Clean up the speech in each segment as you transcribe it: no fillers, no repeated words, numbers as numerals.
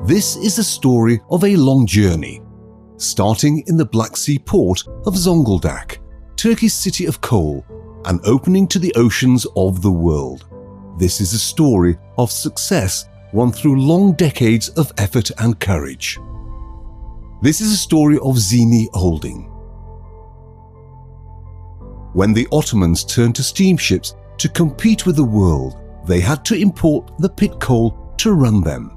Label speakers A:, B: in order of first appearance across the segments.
A: This is the story of a long journey, starting in the Black Sea port of Zonguldak, Turkey's city of coal, and opening to the oceans of the world. This is a story of success won through long decades of effort and courage. This is a story of Zihni Holding. When the Ottomans turned to steamships to compete with the world, they had to import the pit coal to run them.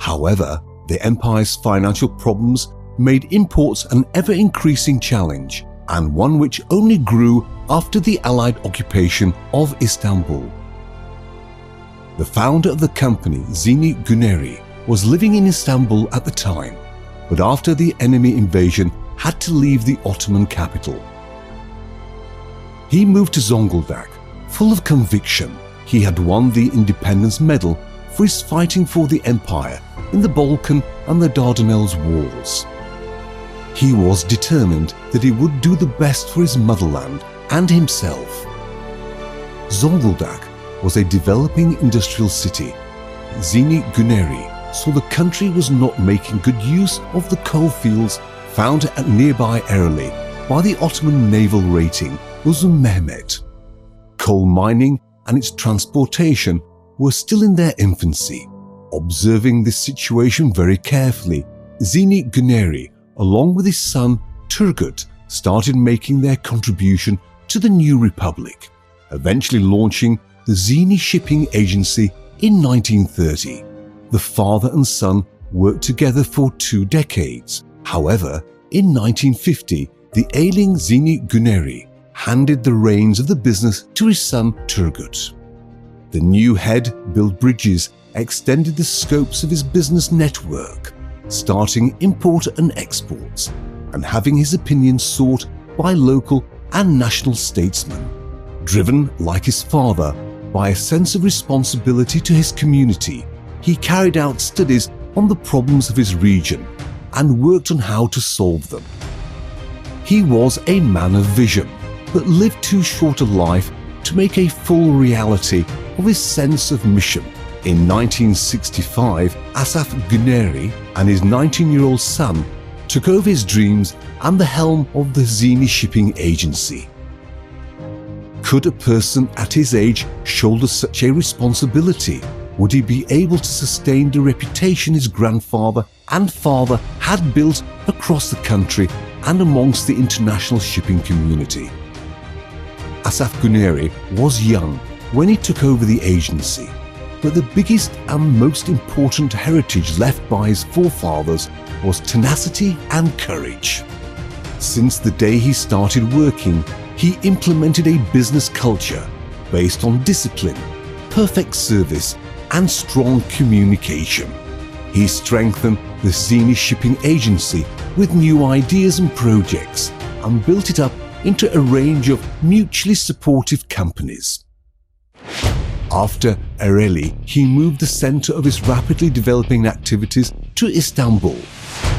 A: However, the empire's financial problems made imports an ever-increasing challenge, and one which only grew after the Allied occupation of Istanbul. The founder of the company, Zihni Güneri, was living in Istanbul at the time, but after the enemy invasion had to leave the Ottoman capital. He moved to Zonguldak, full of conviction. He had won the Independence Medal for his fighting for the empire in the Balkan and the Dardanelles wars. He was determined that he would do the best for his motherland and himself. Zonguldak was a developing industrial city. Zihni Güneri saw the country was not making good use of the coal fields found at nearby Ereğli by the Ottoman naval rating Uzun Mehmet. Coal mining and its transportation were still in their infancy. Observing this situation very carefully, Zihni Güneri, along with his son Turgut, started making their contribution to the new republic, eventually launching the Zihni Shipping Agency in 1930. The father and son worked together for 2 decades. However, in 1950, the ailing Zihni Güneri handed the reins of the business to his son Turgut. The new head built bridges, extended the scopes of his business network, starting import and exports, and having his opinion sought by local and national statesmen. Driven, like his father, by a sense of responsibility to his community, he carried out studies on the problems of his region and worked on how to solve them. He was a man of vision, but lived too short a life to make a full reality of his sense of mission. In 1965, Asaf Güneri and his 19-year-old son took over his dreams and the helm of the Zihni Shipping Agency. Could a person at his age shoulder such a responsibility? Would he be able to sustain the reputation his grandfather and father had built across the country and amongst the international shipping community? Asaf Güneri was young when he took over the agency, but the biggest and most important heritage left by his forefathers was tenacity and courage. Since the day he started working, he implemented a business culture based on discipline, perfect service, and strong communication. He strengthened the Zihni Shipping Agency with new ideas and projects and built it up into a range of mutually supportive companies. After Ereğli, he moved the center of his rapidly developing activities to Istanbul,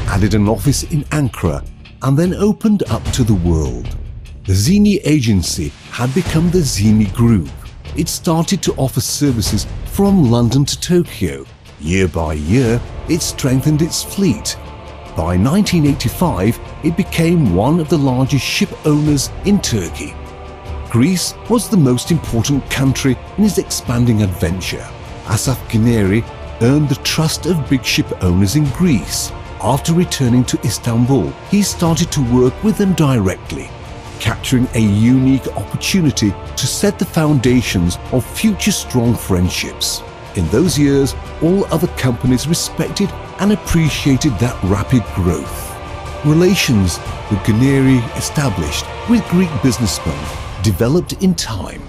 A: added an office in Ankara, and then opened up to the world. The Zihni Agency had become the Zihni Group. It started to offer services from London to Tokyo. Year by year, it strengthened its fleet. By 1985, it became one of the largest ship owners in Turkey. Greece was the most important country in his expanding adventure. Asaf Güneri earned the trust of big ship owners in Greece. After returning to Istanbul, he started to work with them directly, capturing a unique opportunity to set the foundations of future strong friendships. In those years, all other companies respected and appreciated that rapid growth. Relations the Güneri established with Greek businessmen developed in time.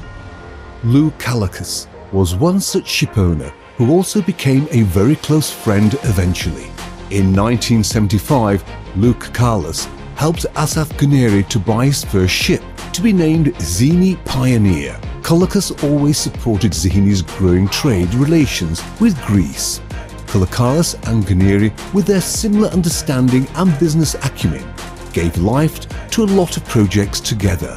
A: Lou Kalakas was one such shipowner who also became a very close friend eventually. In 1975, Luke Carlos helped Asaf Güneri to buy his first ship, to be named Zihni Pioneer. Kalakas always supported Zihni's growing trade relations with Greece. Kalakas and Güneri, with their similar understanding and business acumen, gave life to a lot of projects together.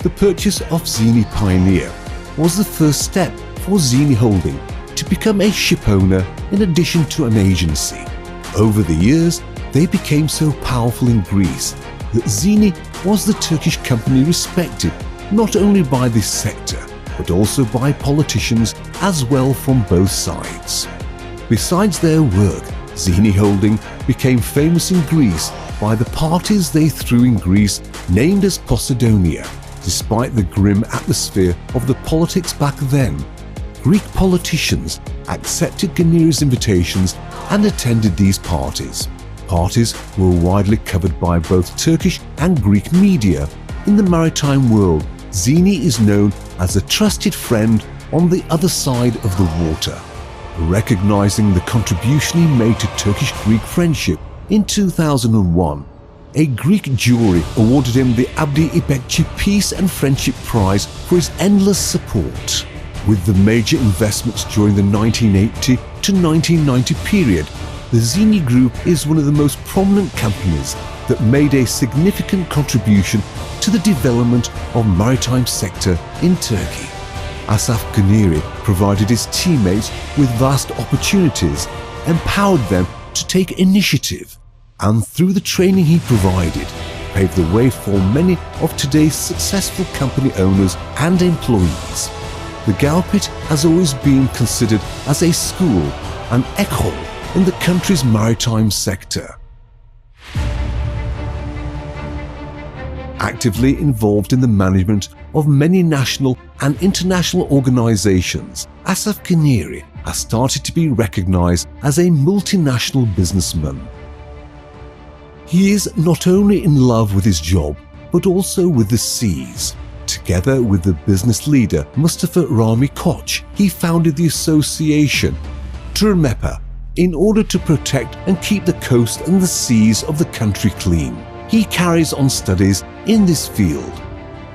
A: The purchase of Zihni Pioneer was the first step for Zihni Holding to to become a ship owner in addition to an agency. Over the years, they became so powerful in Greece that Zihni was the Turkish company respected not only by this sector, but also by politicians as well from both sides. Besides their work, Zihni Holding became famous in Greece by the parties they threw in Greece named as Posidonia. Despite the grim atmosphere of the politics back then, Greek politicians accepted Ghaneri's invitations and attended these parties. Parties were widely covered by both Turkish and Greek media. In the maritime world, Zihni is known as a trusted friend on the other side of the water. Recognizing the contribution he made to Turkish-Greek friendship, in 2001, a Greek jury awarded him the Abdi İpekçi Peace and Friendship Prize for his endless support. With the major investments during the 1980 to 1990 period, the Zihni Group is one of the most prominent companies that made a significant contribution to the development of maritime sector in Turkey. Asaf Ghaneri provided his teammates with vast opportunities, empowered them to take initiative, and through the training he provided, paved the way for many of today's successful company owners and employees. The Galpit has always been considered as a school, an école in the country's maritime sector. Actively involved in the management of many national and international organizations, Asaf Ghaneri has started to be recognized as a multinational businessman. He is not only in love with his job, but also with the seas. Together with the business leader Mustafa Rami Koç, he founded the association Turmepa in order to protect and keep the coast and the seas of the country clean. He carries on studies in this field.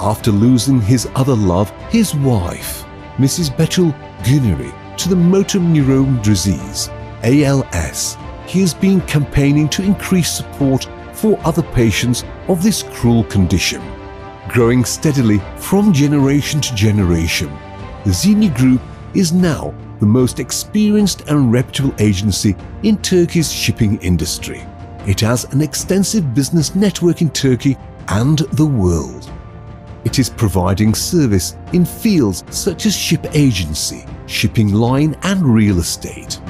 A: After losing his other love, his wife, Mrs. Betül Ghaneri, to the motor neurone disease, ALS, he has been campaigning to increase support for other patients of this cruel condition. Growing steadily from generation to generation, the Zihni Group is now the most experienced and reputable agency in Turkey's shipping industry. It has an extensive business network in Turkey and the world. It is providing service in fields such as ship agency, shipping line and real estate.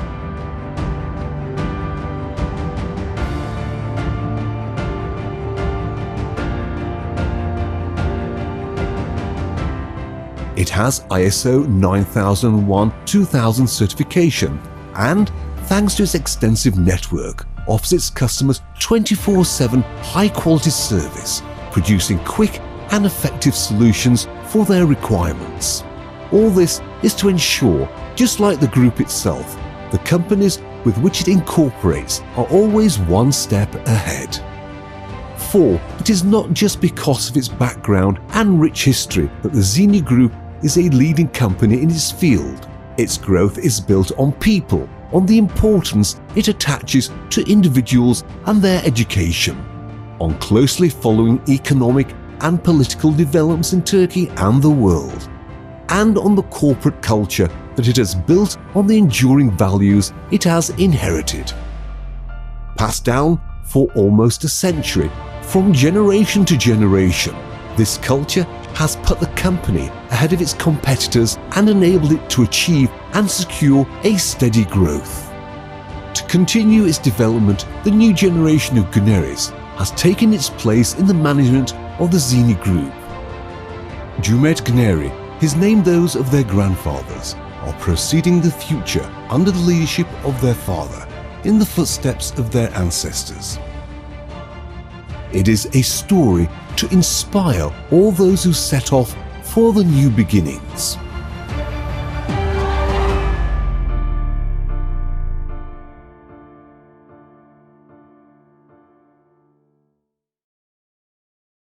A: It has ISO 9001-2000 certification and, thanks to its extensive network, offers its customers 24/7 high-quality service, producing quick and effective solutions for their requirements. All this is to ensure, just like the group itself, the companies with which it incorporates are always one step ahead. For it is not just because of its background and rich history that the Zihni Group is a leading company in its field. Its growth is built on people, on the importance it attaches to individuals and their education, on closely following economic and political developments in Turkey and the world, and on the corporate culture that it has built on the enduring values it has inherited. Passed down for almost a century, from generation to generation, this culture has put the company ahead of its competitors and enabled it to achieve and secure a steady growth. To continue its development, the new generation of Ghaneris has taken its place in the management of the Zihni Group. Cumhuriyet Ghaneri, his name those of their grandfathers, are proceeding the future under the leadership of their father, in the footsteps of their ancestors. It is a story to inspire all those who set off for the new beginnings.